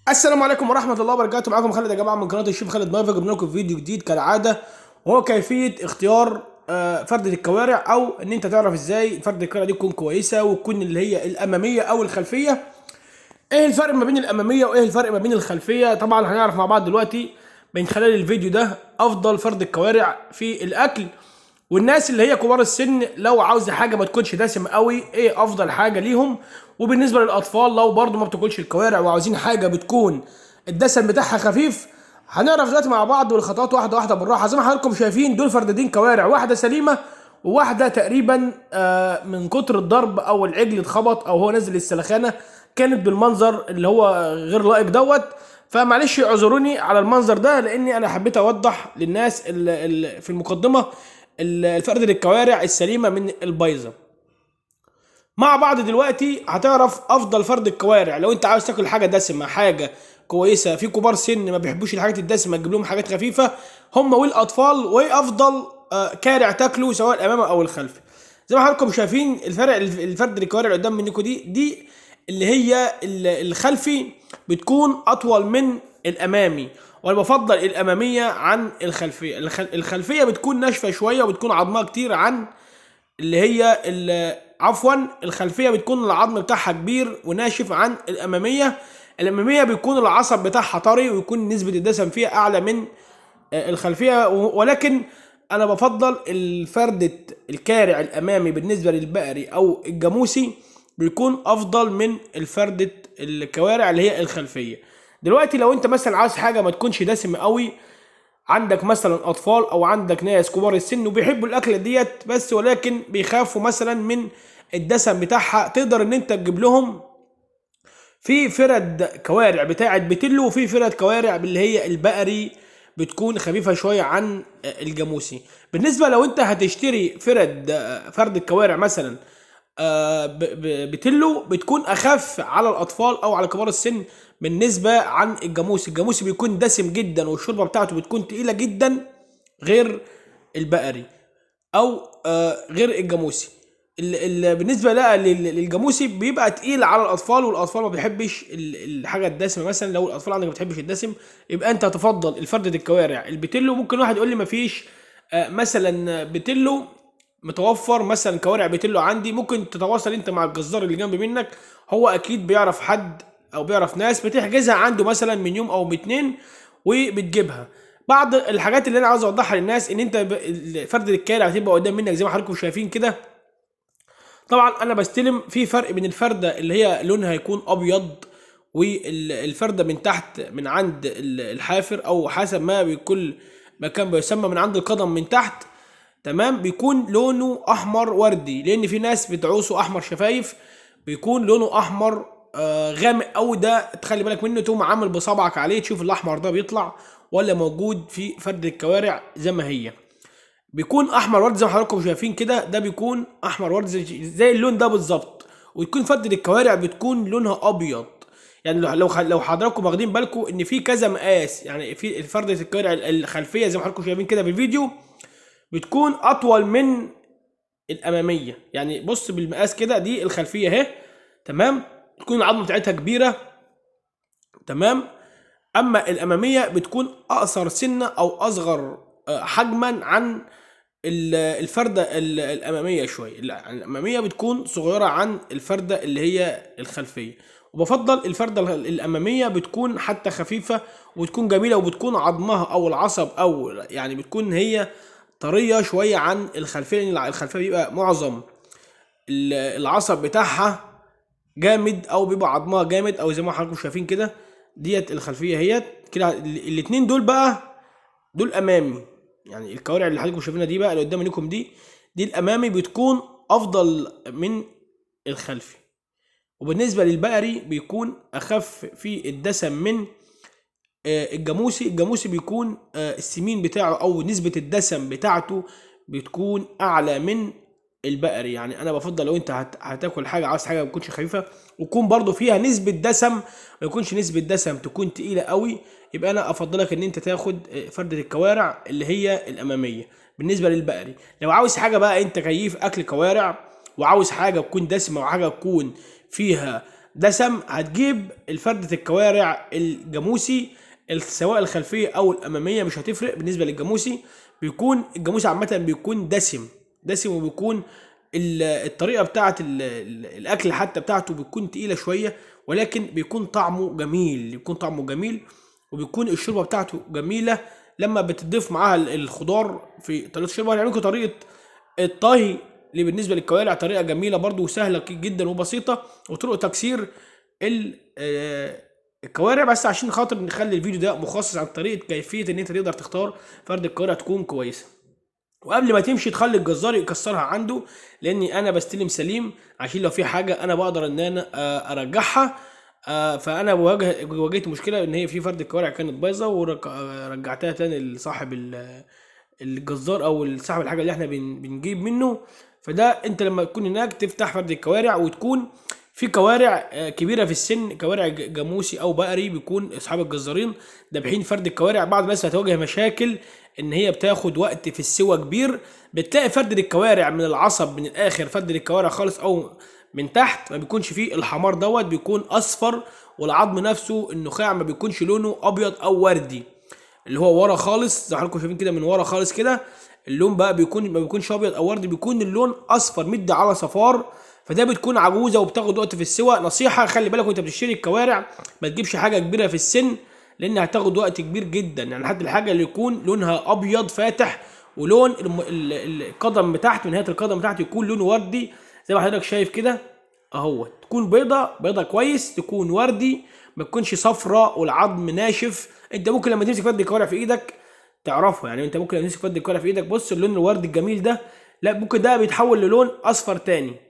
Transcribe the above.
السلام عليكم ورحمة الله وبركاته. معاكم خالد يا جماعة من قناة الشيف خالد مايفا. جبنا لكم فيديو جديد كالعادة، وهو كيفية اختيار فردة الكوارع، او ان انت تعرف ازاي فردة الكوارع دي تكون كويسة وتكون اللي هي الامامية او الخلفية. ايه الفرق ما بين الامامية وايه الفرق ما بين الخلفية؟ طبعا هنعرف مع بعض دلوقتي من خلال الفيديو ده افضل فرد الكوارع في الاكل. والناس اللي هي كبار السن لو عاوزه حاجه ما تكونش دسم قوي، ايه افضل حاجه ليهم. وبالنسبه للاطفال لو برضو ما بتاكلش الكوارع وعاوزين حاجه بتكون الدسم بتاعها خفيف، هنعرف دلوقتي مع بعض والخطوات واحده واحده بالراحه. زي ما حضراتكم شايفين دول فردتين كوارع، واحده سليمه وواحده تقريبا من كتر الضرب او العجل اتخبط او هو نزل السلخانه كانت بالمنظر اللي هو غير لائق دوت. فمعلش اعذروني على المنظر ده، لاني انا حبيت اوضح للناس اللي في المقدمه الفرد الكوارع السليمه من البايظه. مع بعض دلوقتي هتعرف افضل فرد الكوارع لو انت عاوز تاكل حاجه دسمه، حاجه كويسه. في كبار سن ما بيحبوش الحاجات الدسمه، تجيب لهم حاجات خفيفه هم والاطفال. وايه افضل كارع تاكله سواء الامامي او الخلفي؟ زي ما حضراتكم شايفين الفرق، الفرد الكوارع اللي قدام منكم دي اللي هي الخلفي بتكون اطول من الامامي، وانا بفضل الاماميه عن الخلفيه. الخلفيه بتكون ناشفه شويه وبتكون عظمها كتير عن اللي هي عفوا الخلفيه بتكون العظم بتاعها كبير وناشف عن الاماميه. الاماميه بيكون العصب بتاعها طري ويكون نسبه الدسم فيها اعلى من الخلفيه. ولكن انا بفضل الفردة الكارع الامامي بالنسبه للبقري او الجاموسي بيكون افضل من الفردة الكوارع اللي هي الخلفيه. دلوقتي لو انت مثلا عاوز حاجه ما تكونش دسمه قوي، عندك مثلا اطفال او عندك ناس كبار السن وبيحبوا الاكله ديت بس ولكن بيخافوا مثلا من الدسم بتاعها، تقدر ان انت تجيب لهم في فرد كوارع بتاعه بتلو، وفي فرد كوارع اللي هي البقري بتكون خفيفه شويه عن الجاموسي. بالنسبه لو انت هتشتري فرد الكوارع مثلا بتلو، بتكون اخف على الاطفال او على كبار السن بالنسبه عن الجاموسي. الجاموسي بيكون دسم جدا والشوربه بتاعته بتكون تقيله جدا غير البقري او غير الجاموسي. بالنسبه لا للجاموسي بيبقى تقيل على الاطفال، والاطفال ما بيحبش الحاجه الدسمه. مثلا لو الاطفال عندك ما بتحبش الدسم، يبقى انت هتفضل الفردة الكوارع البتلو. ممكن واحد يقول لي ما فيش مثلا بتلو متوفر، مثلا كوارع بتلو عندي. ممكن تتواصل انت مع الجزار اللي جنب منك، هو اكيد بيعرف حد او بيعرف ناس بتحجزها عنده مثلا من يوم او باتنين وبتجيبها. بعض الحاجات اللي انا عاوز اوضحها للناس ان انت فردة الكارع هتبقى قدام منك زي ما حضراتكم شايفين كده. طبعا انا بستلم في فرق بين الفردة اللي هي لونها يكون ابيض والفردة من تحت من عند الحافر او حسب ما بكل مكان بيسمى من عند القدم من تحت، تمام، بيكون لونه احمر وردي. لان في ناس بتعوسه احمر شفايف بيكون لونه احمر غامق قوي. ده تخلي بالك منه، تقوم عامل بصبعك عليه تشوف الاحمر ده بيطلع ولا موجود في فرد الكوارع زي ما هي. بيكون احمر ورد زي ما حضراتكم شايفين كده، ده بيكون احمر ورد زي اللون ده بالظبط. وتكون فردة الكوارع بتكون لونها ابيض. يعني لو حضراتكم واخدين بالكم ان في كذا مقاس، يعني في فردة الكوارع الخلفيه زي ما حضراتكم شايفين كده في الفيديو بتكون اطول من الاماميه. يعني بص بالمقاس كده، دي الخلفيه اهي، تمام، تكون العظمه بتاعتها كبيره، تمام. اما الاماميه بتكون اقصر سنه او اصغر حجما عن الفردة الأمامية شوية. الأمامية بتكون صغيرة عن الفردة اللي هي الخلفية. وبفضل الفردة الأمامية بتكون حتى خفيفة وبتكون جميلة وبتكون عظمها أو العصب أو يعني بتكون هي طرية شوية عن الخلفية، لأن الخلفية بيبقى معظم العصب بتاعها جامد أو بيبقى عظمها جامد أو زي ما حضراتكم شايفين كده. ديت الخلفية هي كده. الاتنين دول بقى دول أمامي. يعني الكوارع اللي حضراتكم شايفينها دي بقى اللي قدام منكم دي الامامي بتكون افضل من الخلفي. وبالنسبه للبقري بيكون اخف في الدسم من الجاموسي. الجاموسي بيكون السمين بتاعه او نسبه الدسم بتاعته بتكون اعلى من البقري. يعني انا بفضل لو انت هتاكل حاجه، عاوز حاجه ما تكونش خفيفه وتكون برضو فيها نسبه دسم، ما يكونش نسبه دسم تكون تقيله قوي، يبقى انا افضلك ان انت تاخد فردة الكوارع اللي هي الاماميه. بالنسبه للبقري لو عاوز حاجه بقى انت كيف اكل كوارع وعاوز حاجه تكون دسمه وحاجه تكون فيها دسم، هتجيب الفردة الكوارع الجاموسي سواء الخلفية او الامامية مش هتفرق بالنسبة للجاموسي. بيكون الجاموسي عامة بيكون دسم دسم، وبيكون الطريقة بتاعت الاكل حتى بتاعته بتكون تقيلة شوية، ولكن بيكون طعمه جميل، بيكون طعمه جميل، وبيكون الشوربة بتاعته جميلة لما بتضيف معاها الخضار في طريقة الشوربة. هنعمل لكم طريقة الطهي اللي بالنسبه للكوارع، طريقه جميله برضو وسهله جدا وبسيطه، وطرق تكسير الكوارع، بس عشان خاطر نخلي الفيديو ده مخصص عن طريقه كيفيه ان انت تقدر تختار فرد الكوارع تكون كويسه. وقبل ما تمشي تخلي الجزار يكسرها عنده، لاني انا بستلم سليم عشان لو في حاجه انا بقدر ان انا ارجعها. فانا واجهت مشكله ان هي في فرد الكوارع كانت بايظه، ورجعتها تاني لصاحب الجزار او صاحب الحاجه اللي احنا بنجيب منه. فده انت لما تكون هناك تفتح فرد الكوارع، وتكون في كوارع كبيره في السن، كوارع جاموسي او بقري، بيكون اصحاب الجزارين دابحين فرد الكوارع. بعض الناس هتواجه مشاكل ان هي بتاخد وقت في السوى كبير، بتلاقي فرد الكوارع من العصب من الاخر، فرد الكوارع خالص او من تحت ما بيكونش فيه الحمار دوت، بيكون اصفر، والعظم نفسه النخاع ما بيكونش لونه ابيض او وردي، اللي هو ورا خالص زي ما حضراتكم شايفين كده، من ورا خالص كده اللون بقى بيكون ما بيكونش ابيض او وردي، بيكون اللون اصفر مدي على صفار. فده بتكون عجوزه وبتاخد وقت في السوى. نصيحه خلي بالك وانت بتشتري الكوارع ما تجيبش حاجه كبيره في السن، لان هتاخد وقت كبير جدا. يعني حتى الحاجه اللي يكون لونها ابيض فاتح، ولون القدم بتاعته، من نهايه القدم بتاعته يكون لونه وردي زي ما حضرتك شايف كده اهو، تكون بيضه بيضه كويس، تكون وردي ما تكونش صفراء والعظم ناشف. انت ممكن لما تمسك فرد الكوارع في ايدك تعرفه، يعني انت ممكن لما تمسك فرد الكوارع في ايدك بص اللون الوردي الجميل ده، لا ممكن ده بيتحول للون اصفر تاني.